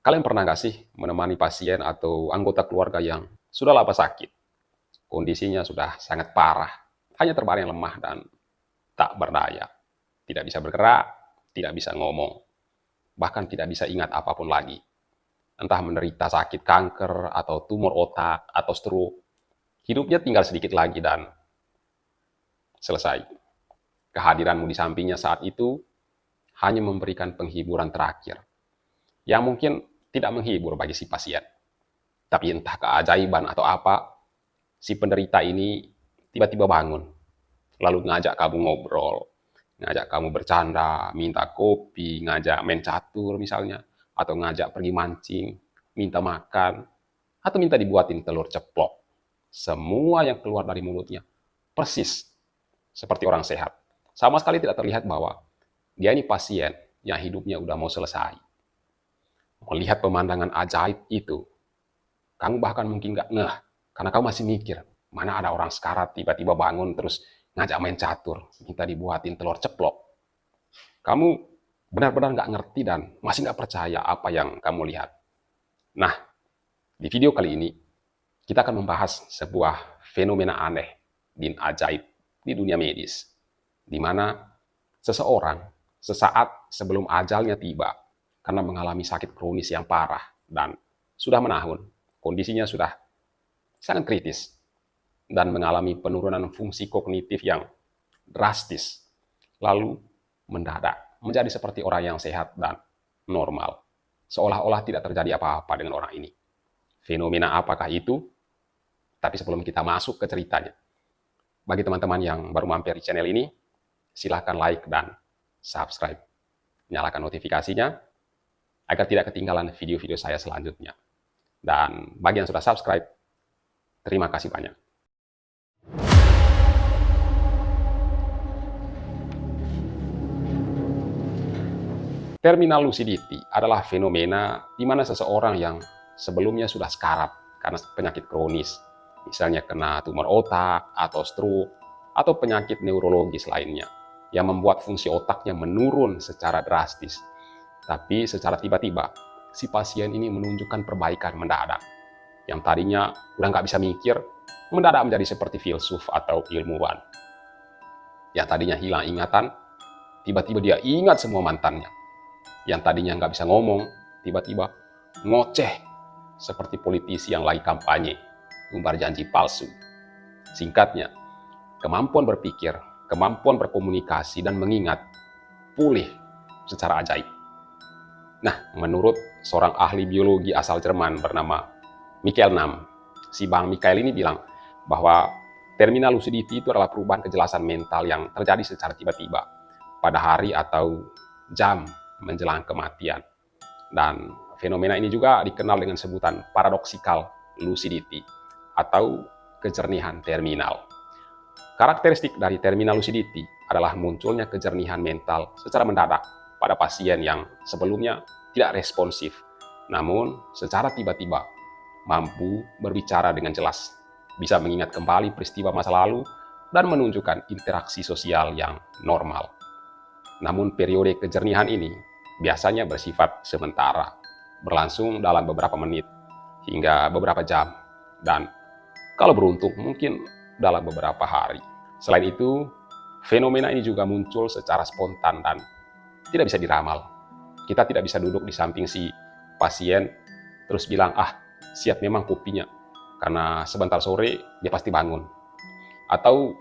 Kalian pernah nggak sih menemani pasien atau anggota keluarga yang sudah lama sakit? Kondisinya sudah sangat parah, hanya terbaring lemah dan tak berdaya. Tidak bisa bergerak, tidak bisa ngomong, bahkan tidak bisa ingat apapun lagi. Entah menderita sakit kanker atau tumor otak atau stroke, hidupnya tinggal sedikit lagi dan selesai. Kehadiranmu di sampingnya saat itu hanya memberikan penghiburan terakhir, yang mungkin tidak menghibur bagi si pasien. Tapi entah keajaiban atau apa, si penderita ini tiba-tiba bangun, lalu ngajak kamu ngobrol, ngajak kamu bercanda, minta kopi, ngajak main catur misalnya, atau ngajak pergi mancing, minta makan, atau minta dibuatin telur ceplok. Semua yang keluar dari mulutnya persis seperti orang sehat. Sama sekali tidak terlihat bahwa dia ini pasien yang hidupnya udah mau selesai. Melihat pemandangan ajaib itu, kamu bahkan mungkin nggak ngeh, karena kamu masih mikir, mana ada orang sekarat tiba-tiba bangun terus ngajak main catur, minta dibuatin telur ceplok. Kamu benar-benar nggak ngerti dan masih nggak percaya apa yang kamu lihat. Nah, di video kali ini, kita akan membahas sebuah fenomena aneh dan ajaib di dunia medis, di mana seseorang sesaat sebelum ajalnya tiba karena mengalami sakit kronis yang parah dan sudah menahun, kondisinya sudah sangat kritis dan mengalami penurunan fungsi kognitif yang drastis, lalu mendadak menjadi seperti orang yang sehat dan normal, seolah-olah tidak terjadi apa-apa dengan orang ini. Fenomena apakah itu? Tapi sebelum kita masuk ke ceritanya, bagi teman-teman yang baru mampir di channel ini, silahkan like dan subscribe. Nyalakan notifikasinya agar tidak ketinggalan video-video saya selanjutnya. Dan bagi yang sudah subscribe, terima kasih banyak. Terminal lucidity adalah fenomena di mana seseorang yang sebelumnya sudah sekarat karena penyakit kronis, misalnya kena tumor otak atau stroke, atau penyakit neurologis lainnya, yang membuat fungsi otaknya menurun secara drastis. Tapi secara tiba-tiba, si pasien ini menunjukkan perbaikan mendadak. Yang tadinya udah nggak bisa mikir, mendadak menjadi seperti filsuf atau ilmuwan. Yang tadinya hilang ingatan, tiba-tiba dia ingat semua mantannya. Yang tadinya nggak bisa ngomong, tiba-tiba ngoceh seperti politisi yang lagi kampanye, umbar janji palsu. Singkatnya, kemampuan berpikir, kemampuan berkomunikasi dan mengingat pulih secara ajaib. Nah, menurut seorang ahli biologi asal Jerman bernama Michael Nahm, si Bang Michael ini bilang bahwa terminal lucidity itu adalah perubahan kejelasan mental yang terjadi secara tiba-tiba pada hari atau jam menjelang kematian. Dan fenomena ini juga dikenal dengan sebutan paradoxical lucidity atau kejernihan terminal. Karakteristik dari terminal lucidity adalah munculnya kejernihan mental secara mendadak pada pasien yang sebelumnya tidak responsif, namun secara tiba-tiba mampu berbicara dengan jelas, bisa mengingat kembali peristiwa masa lalu, dan menunjukkan interaksi sosial yang normal. Namun periode kejernihan ini biasanya bersifat sementara, berlangsung dalam beberapa menit hingga beberapa jam, dan kalau beruntung mungkin dalam beberapa hari. Selain itu, fenomena ini juga muncul secara spontan dan tidak bisa diramal. Kita tidak bisa duduk di samping si pasien terus bilang, siap memang kopinya, karena sebentar sore dia pasti bangun. Atau,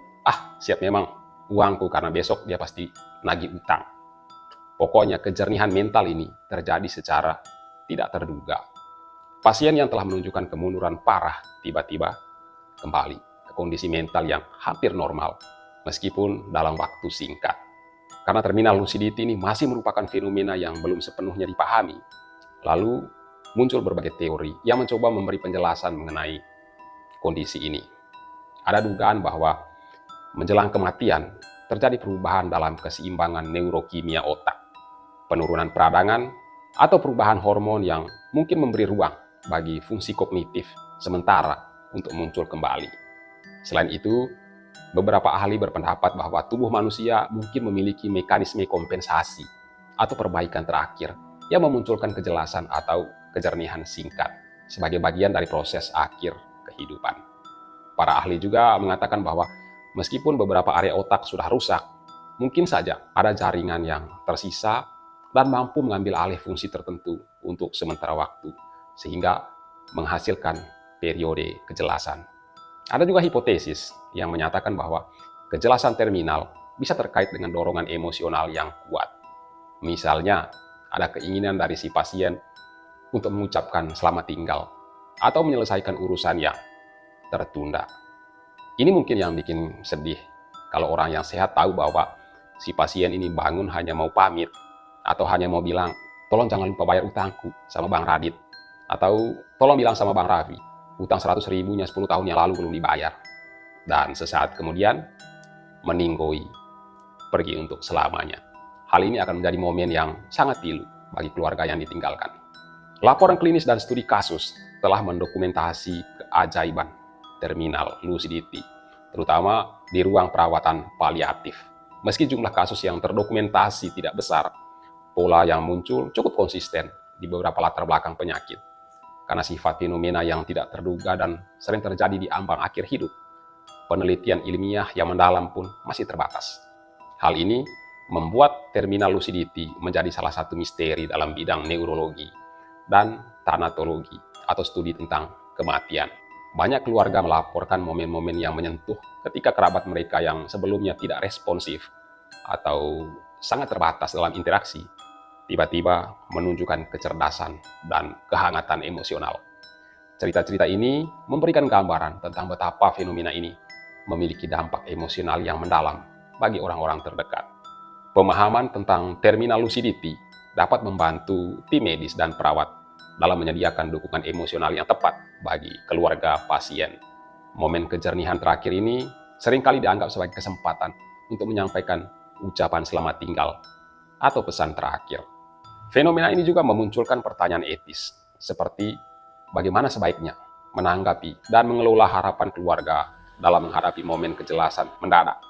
siap memang uangku, karena besok dia pasti nagih utang. Pokoknya kejernihan mental ini terjadi secara tidak terduga. Pasien yang telah menunjukkan kemunduran parah tiba-tiba kembali ke kondisi mental yang hampir normal, meskipun dalam waktu singkat. Karena terminal lucidity ini masih merupakan fenomena yang belum sepenuhnya dipahami, lalu muncul berbagai teori yang mencoba memberi penjelasan mengenai kondisi ini. Ada dugaan bahwa menjelang kematian terjadi perubahan dalam keseimbangan neurokimia otak, penurunan peradangan, atau perubahan hormon yang mungkin memberi ruang bagi fungsi kognitif sementara untuk muncul kembali. Selain itu, beberapa ahli berpendapat bahwa tubuh manusia mungkin memiliki mekanisme kompensasi atau perbaikan terakhir yang memunculkan kejelasan atau kejernihan singkat sebagai bagian dari proses akhir kehidupan. Para ahli juga mengatakan bahwa meskipun beberapa area otak sudah rusak, mungkin saja ada jaringan yang tersisa dan mampu mengambil alih fungsi tertentu untuk sementara waktu, sehingga menghasilkan periode kejelasan. Ada juga hipotesis yang menyatakan bahwa kejelasan terminal bisa terkait dengan dorongan emosional yang kuat. Misalnya, ada keinginan dari si pasien untuk mengucapkan selamat tinggal atau menyelesaikan urusan yang tertunda. Ini mungkin yang bikin sedih kalau orang yang sehat tahu bahwa si pasien ini bangun hanya mau pamit atau hanya mau bilang, tolong jangan lupa bayar utangku sama Bang Radit, atau tolong bilang sama Bang Raffi, utang 100 ribunya 10 tahun yang lalu belum dibayar. Dan sesaat kemudian meninggoy, pergi untuk selamanya. Hal ini akan menjadi momen yang sangat pilu bagi keluarga yang ditinggalkan. Laporan klinis dan studi kasus telah mendokumentasi keajaiban terminal lucidity, terutama di ruang perawatan paliatif. Meski jumlah kasus yang terdokumentasi tidak besar, pola yang muncul cukup konsisten di beberapa latar belakang penyakit. Karena sifat fenomena yang tidak terduga dan sering terjadi di ambang akhir hidup, penelitian ilmiah yang mendalam pun masih terbatas. Hal ini membuat terminal lucidity menjadi salah satu misteri dalam bidang neurologi dan tanatologi atau studi tentang kematian. Banyak keluarga melaporkan momen-momen yang menyentuh ketika kerabat mereka yang sebelumnya tidak responsif atau sangat terbatas dalam interaksi, tiba-tiba menunjukkan kecerdasan dan kehangatan emosional. Cerita-cerita ini memberikan gambaran tentang betapa fenomena ini memiliki dampak emosional yang mendalam bagi orang-orang terdekat. Pemahaman tentang terminal lucidity dapat membantu tim medis dan perawat dalam menyediakan dukungan emosional yang tepat bagi keluarga pasien. Momen kejernihan terakhir ini seringkali dianggap sebagai kesempatan untuk menyampaikan ucapan selamat tinggal atau pesan terakhir. Fenomena ini juga memunculkan pertanyaan etis, seperti bagaimana sebaiknya menanggapi dan mengelola harapan keluarga dalam menghadapi momen kejelasan mendadak,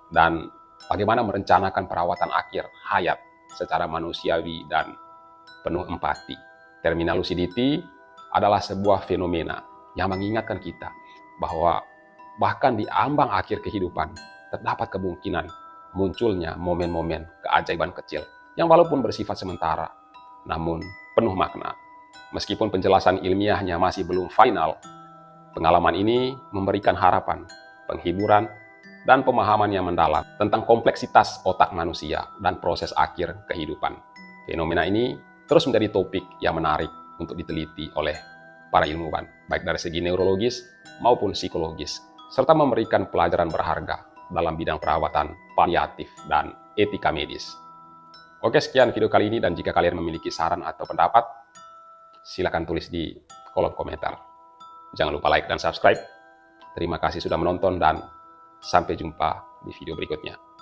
dan bagaimana merencanakan perawatan akhir hayat secara manusiawi dan penuh empati. Terminal lucidity adalah sebuah fenomena yang mengingatkan kita bahwa bahkan di ambang akhir kehidupan terdapat kemungkinan munculnya momen-momen keajaiban kecil yang walaupun bersifat sementara, namun penuh makna. Meskipun penjelasan ilmiahnya masih belum final, pengalaman ini memberikan harapan, penghiburan, dan pemahaman yang mendalam tentang kompleksitas otak manusia dan proses akhir kehidupan. Fenomena ini terus menjadi topik yang menarik untuk diteliti oleh para ilmuwan, baik dari segi neurologis maupun psikologis, serta memberikan pelajaran berharga dalam bidang perawatan paliatif dan etika medis. Oke, sekian video kali ini, dan jika kalian memiliki saran atau pendapat, silakan tulis di kolom komentar. Jangan lupa like dan subscribe. Terima kasih sudah menonton dan sampai jumpa di video berikutnya.